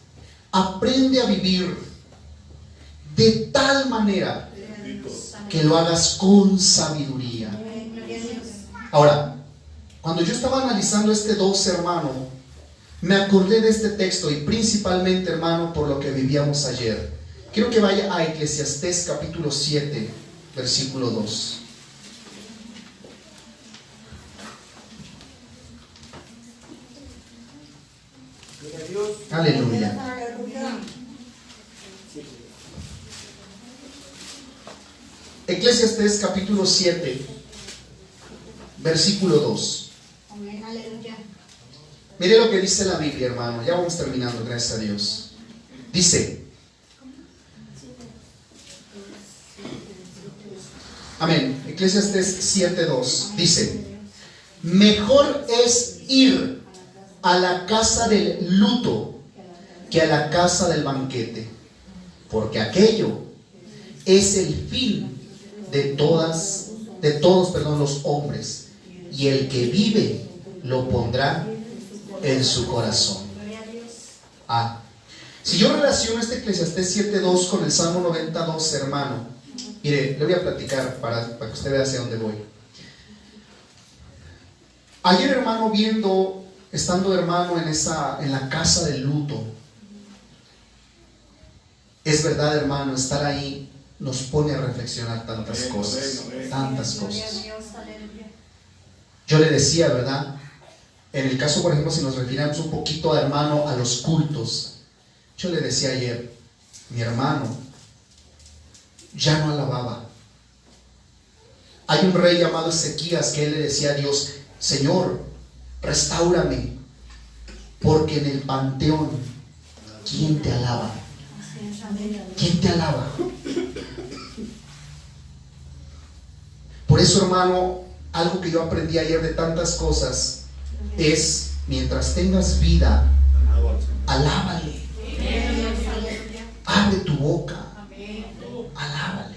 aprende a vivir de tal manera que lo hagas con sabiduría. Ahora, cuando yo estaba analizando este 12, hermano, me acordé de este texto, y principalmente, hermano, por lo que vivíamos ayer. Quiero que vaya a Eclesiastés capítulo 7, versículo 2. Aleluya. Eclesiastés capítulo 7, versículo 2. Mire lo que dice la Biblia, hermano. Ya vamos terminando, gracias a Dios. Dice: Amén. Eclesiastés 7:2 dice: mejor es ir a la casa del luto que a la casa del banquete, porque aquello es el fin de todos, los hombres, y el que vive lo pondrá en su corazón. Si yo relaciono este Eclesiastés 7:2 con el Salmo 92, hermano, mire, le voy a platicar para que usted vea hacia dónde voy. Ayer, hermano, estando, hermano, en la casa del luto, es verdad, hermano, estar ahí nos pone a reflexionar tantas cosas. Yo le decía, ¿verdad? En el caso, por ejemplo, si nos refiriéramos un poquito, hermano, a los cultos, yo le decía ayer, mi hermano ya no alababa. Hay un rey llamado Ezequías que él le decía a Dios: Señor, restáurame, porque en el panteón, ¿quién te alaba? ¿Quién te alaba? Por eso, hermano, algo que yo aprendí ayer de tantas cosas es: mientras tengas vida, alábale. Abre tu boca, alábale.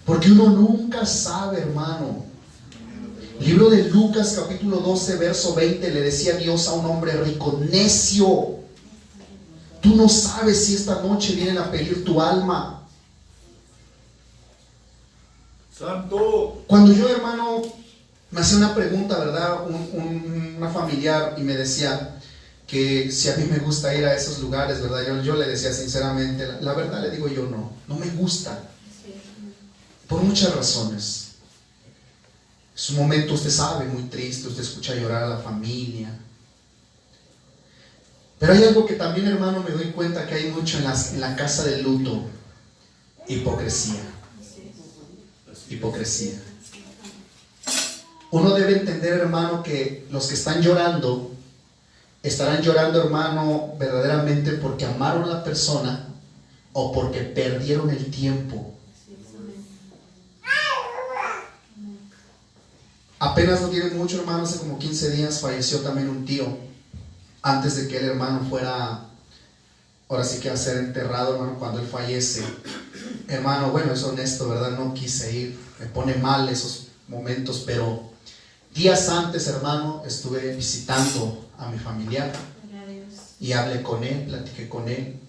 Porque uno nunca sabe, hermano. Libro de Lucas, capítulo 12, verso 20, le decía Dios a un hombre rico: necio, tú no sabes si esta noche vienen a pedir tu alma. Santo. Cuando yo, hermano, me hacía una pregunta, ¿verdad? Una familiar, y me decía que si a mí me gusta ir a esos lugares, ¿verdad? Yo le decía sinceramente, la verdad le digo yo, no me gusta. Por muchas razones. Es un momento, usted sabe, muy triste, usted escucha llorar a la familia. Pero hay algo que también, hermano, me doy cuenta que hay mucho en la casa del luto: hipocresía. Hipocresía. Uno debe entender, hermano, que los que están llorando, estarán llorando, hermano, verdaderamente porque amaron a la persona o porque perdieron el tiempo. Apenas no tiene mucho, hermano, hace como 15 días falleció también un tío, antes de que el hermano fuera, ahora sí que a ser enterrado, hermano. Cuando él fallece, hermano, bueno, es honesto, ¿verdad? No quise ir, me pone mal esos momentos, pero días antes, hermano, estuve visitando a mi familiar y hablé con él, platiqué con él,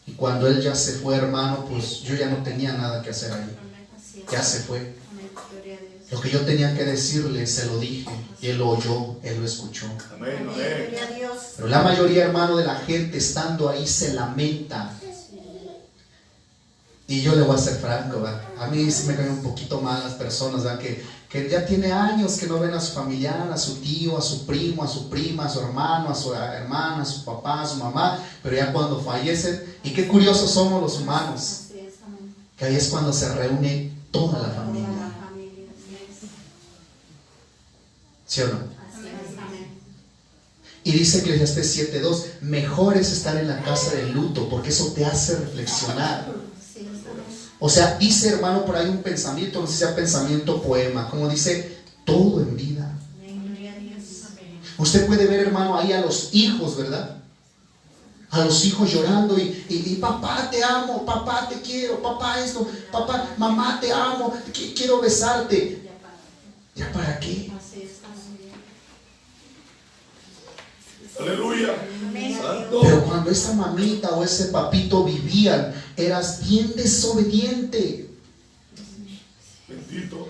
y cuando él ya se fue, hermano, pues yo ya no tenía nada que hacer ahí, ya se fue. Lo que yo tenía que decirle, se lo dije, y él lo oyó, él lo escuchó. Amén, amén. Pero la mayoría, hermano, de la gente estando ahí se lamenta. Y yo le voy a ser franco, ¿verdad? A mí sí me caen un poquito mal las personas, ¿verdad? Que ya tiene años que no ven a su familiar, a su tío, a su primo, a su prima, a su hermano, a su hermana, a su papá, a su mamá, pero ya cuando fallecen, y qué curiosos somos los humanos, que ahí es cuando se reúne toda la familia. ¿Sí o no? Y dice Eclesiastés 7:2: mejor es estar en la casa del luto, porque eso te hace reflexionar. O sea, dice, hermano, por ahí un pensamiento, no sé si sea pensamiento o poema, como dice: todo en vida. Usted puede ver, hermano, ahí a los hijos, ¿verdad? A los hijos llorando y papá te amo, papá te quiero, papá esto, papá, mamá te amo, quiero besarte. ¿Ya para qué? Aleluya. Santo. Pero cuando esa mamita o ese papito vivían, eras bien desobediente. Bendito.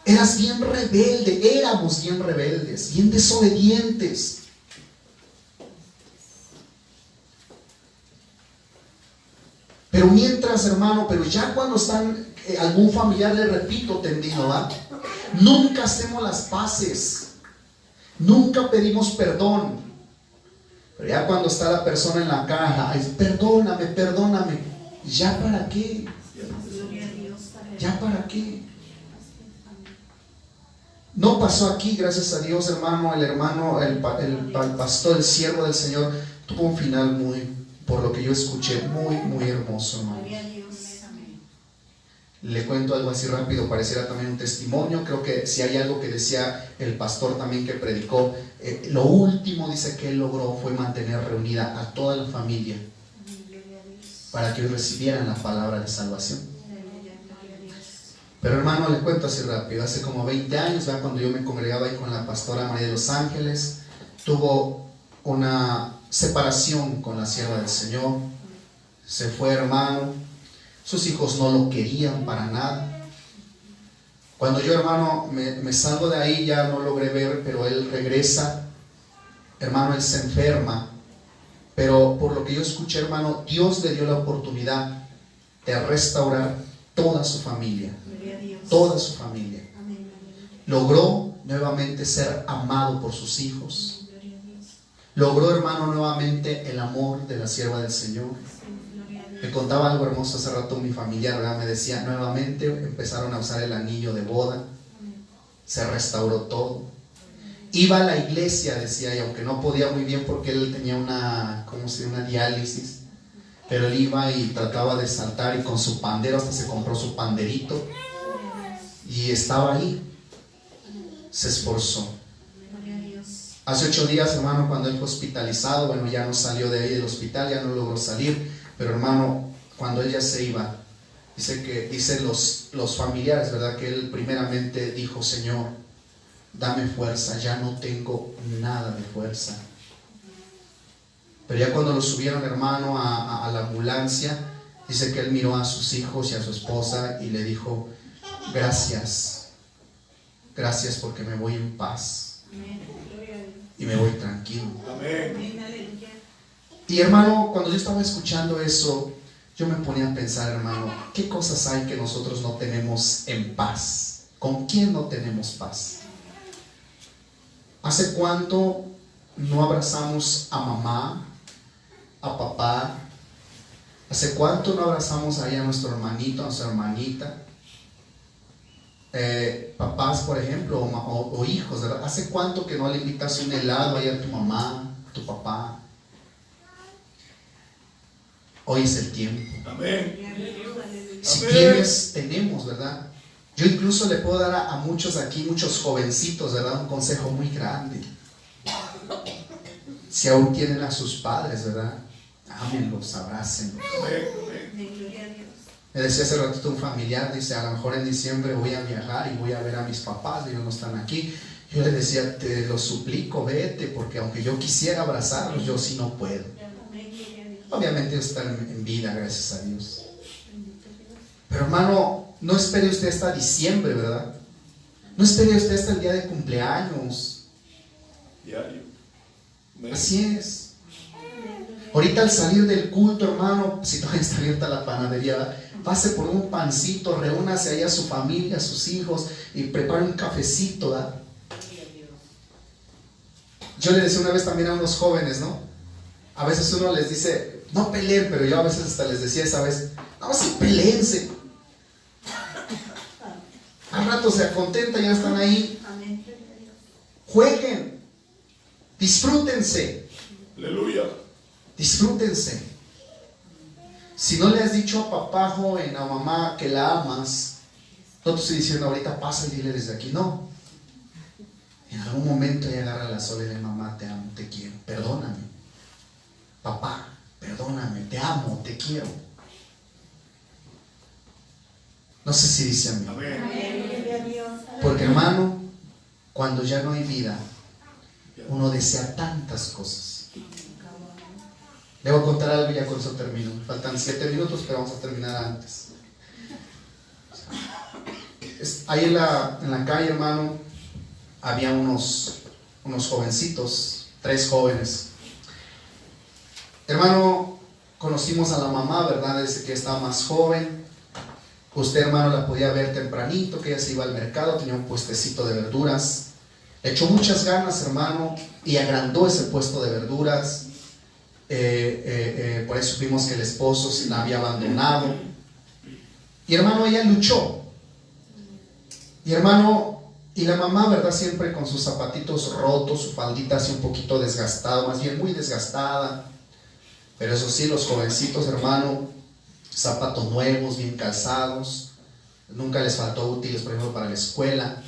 Eras bien rebelde, éramos bien rebeldes, bien desobedientes. Pero mientras, hermano, pero ya cuando están algún familiar, le repito, tendido, ¿va? Nunca hacemos las paces, nunca pedimos perdón. Pero ya cuando está la persona en la caja, perdóname, perdóname. ¿Ya para qué? ¿Ya para qué? No pasó aquí, gracias a Dios, hermano. El pastor, el siervo del Señor, tuvo un final muy, por lo que yo escuché, muy, muy hermoso, hermano. Le cuento algo así rápido, pareciera también un testimonio. Creo que si hay algo que decía el pastor también que predicó, lo último dice que él logró fue mantener reunida a toda la familia para que recibieran la palabra de salvación. Pero hermano, le cuento así rápido, hace como 20 años, ¿verdad? Cuando yo me congregaba ahí con la pastora María de los Ángeles, tuvo una separación con la sierva del Señor, se fue, hermano, sus hijos no lo querían para nada. Cuando yo, hermano, me salgo de ahí, ya no logré ver, pero él regresa, hermano, él se enferma, pero por lo que yo escuché, hermano, Dios le dio la oportunidad de restaurar toda su familia. Toda su familia. Logró nuevamente ser amado por sus hijos. Logró, hermano, nuevamente el amor de la sierva del Señor. Me contaba algo hermoso hace rato mi familiar, ¿verdad? Me decía, nuevamente empezaron a usar el anillo de boda. Se restauró todo. Iba a la iglesia, decía, y aunque no podía muy bien porque él tenía una diálisis, pero él iba y trataba de saltar, y con su pandero, hasta se compró su panderito. Y estaba ahí, se esforzó. Hace 8 días, hermano, cuando él fue hospitalizado, bueno, ya no salió de ahí del hospital, ya no logró salir, pero hermano, cuando él ya se iba, dicen los familiares, ¿verdad? Que él primeramente dijo, Señor, dame fuerza, ya no tengo nada de fuerza. Pero ya cuando lo subieron, hermano, a la ambulancia, dice que él miró a sus hijos y a su esposa y le dijo, gracias porque me voy en paz y me voy tranquilo. Y hermano, cuando yo estaba escuchando eso, yo me ponía a pensar, hermano, ¿qué cosas hay que nosotros no tenemos en paz? ¿Con quién no tenemos paz? ¿Hace cuánto no abrazamos a mamá, a papá? ¿Hace cuánto no abrazamos ahí a nuestro hermanito, a nuestra hermanita? Papás, por ejemplo, o hijos, ¿verdad? ¿Hace cuánto que no le invitas un helado ahí a tu mamá, a tu papá? Hoy es el tiempo. Amén. Si tienes, tenemos, ¿verdad? Yo incluso le puedo dar a muchos aquí, muchos jovencitos, ¿verdad? Un consejo muy grande. Si aún tienen a sus padres, ¿verdad? Ámenlos, abrácenlos. Me decía hace ratito un familiar, dice, a lo mejor en diciembre voy a viajar y voy a ver a mis papás, ellos no están aquí. Yo le decía, te lo suplico, vete, porque aunque yo quisiera abrazarlos, yo sí no puedo. Obviamente ellos están en vida, gracias a Dios. Pero hermano, no espere usted hasta diciembre, ¿verdad? No espere usted hasta el día de cumpleaños. Diario. Así es. Ahorita al salir del culto, hermano, si todavía está abierta la panadería, ¿verdad? Pase por un pancito, reúnase ahí a su familia, a sus hijos y prepare un cafecito, ¿verdad? Yo le decía una vez también a unos jóvenes, ¿no? A veces uno les dice, no peleen, pero yo a veces hasta les decía esa vez, no, sí, peleense. Al rato se acontenta, ya están ahí. Jueguen, disfrútense. Aleluya. Disfrútense. Si no le has dicho a papá joven, a mamá que la amas, no te estoy diciendo ahorita pasa y dile desde aquí, no. En algún momento ella agarra la sola y le dice, mamá, te amo, te quiero, perdóname. Papá, perdóname, te amo, te quiero. No sé si dice amén. Amén. Porque hermano, cuando ya no hay vida, uno desea tantas cosas. Le voy a contar algo y ya con eso termino. Faltan 7 minutos, pero vamos a terminar antes. Ahí en la calle, hermano, había unos jovencitos, 3 jóvenes. Hermano, conocimos a la mamá, ¿verdad? Desde que estaba más joven. Usted, hermano, la podía ver tempranito, que ella se iba al mercado, tenía un puestecito de verduras. Le echó muchas ganas, hermano, y agrandó ese puesto de verduras. Por eso supimos que el esposo se la había abandonado. Y hermano, ella luchó. Y hermano, y la mamá, ¿verdad? Siempre con sus zapatitos rotos, su faldita así un poquito desgastada, más bien muy desgastada. Pero eso sí, los jovencitos, hermano, zapatos nuevos, bien calzados. Nunca les faltó útiles, por ejemplo, para la escuela.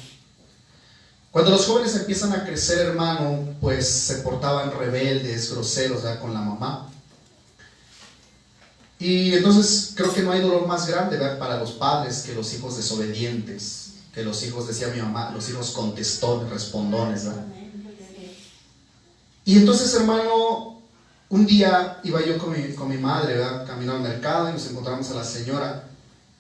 Cuando los jóvenes empiezan a crecer, hermano, pues se portaban rebeldes, groseros, ¿verdad?, con la mamá. Y entonces creo que no hay dolor más grande, ¿verdad?, para los padres que los hijos desobedientes, que los hijos, decía mi mamá, los hijos contestones, respondones, ¿verdad? Y entonces, hermano, un día iba yo con mi madre, ¿verdad?, camino al mercado, y nos encontramos a la señora.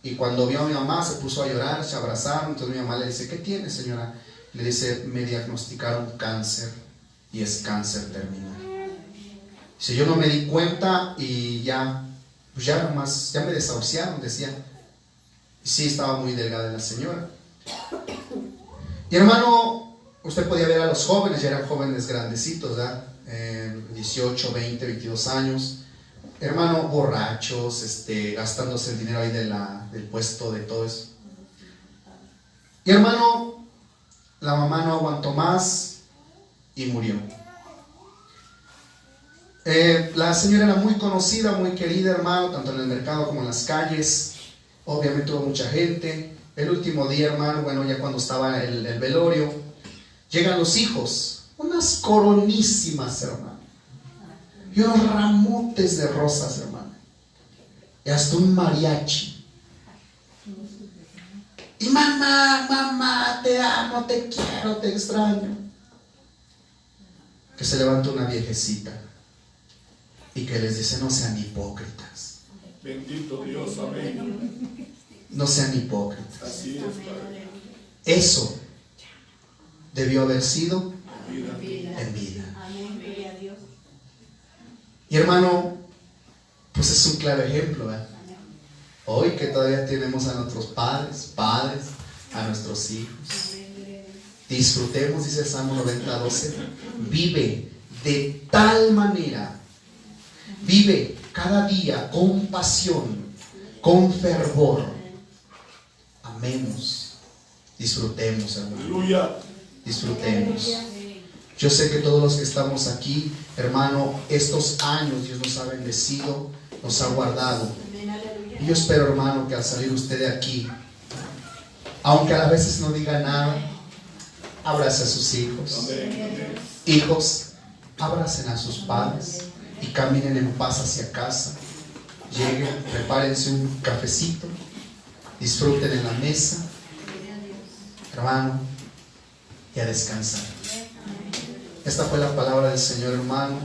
Y cuando vio a mi mamá se puso a llorar, se abrazaron. Entonces mi mamá le dice: ¿qué tiene, señora? Le dice: me diagnosticaron cáncer, y es cáncer terminal. Dice: yo no me di cuenta y pues ya nomás, ya me desahuciaron, decía. Y sí, estaba muy delgada la señora. Y hermano, usted podía ver a los jóvenes, ya eran jóvenes grandecitos, ¿verdad? 18, 20, 22 años. Hermano, borrachos, gastándose el dinero ahí del puesto, de todo eso. Y hermano, la mamá no aguantó más y murió. La señora era muy conocida, muy querida, hermano, tanto en el mercado como en las calles. Obviamente hubo mucha gente. El último día, hermano, bueno, ya cuando estaba el velorio, llegan los hijos, unas coronísimas, hermano, y unos ramotes de rosas, hermano, y hasta un mariachi. Y mamá, te amo, te quiero, te extraño. Que se levanta una viejecita y que les dice: no sean hipócritas. Bendito Dios, amén. No sean hipócritas. Así es, Padre. Eso debió haber sido Vida. en vida. Amén, gloria a Dios. Y hermano, pues es un claro ejemplo, ¿verdad? Hoy que todavía tenemos a nuestros padres, a nuestros hijos. Disfrutemos, dice el Salmo 90:12. Vive de tal manera, vive cada día con pasión, con fervor. Amemos, disfrutemos, hermano. Aleluya. Disfrutemos. Yo sé que todos los que estamos aquí, hermano, estos años Dios nos ha bendecido, nos ha guardado. Y yo espero, hermano, que al salir usted de aquí, aunque a veces no diga nada, abrace a sus hijos. Amén. Hijos, abracen a sus padres y caminen en paz hacia casa. Lleguen, prepárense un cafecito, disfruten en la mesa, hermano, y a descansar. Esta fue la palabra del Señor, hermano.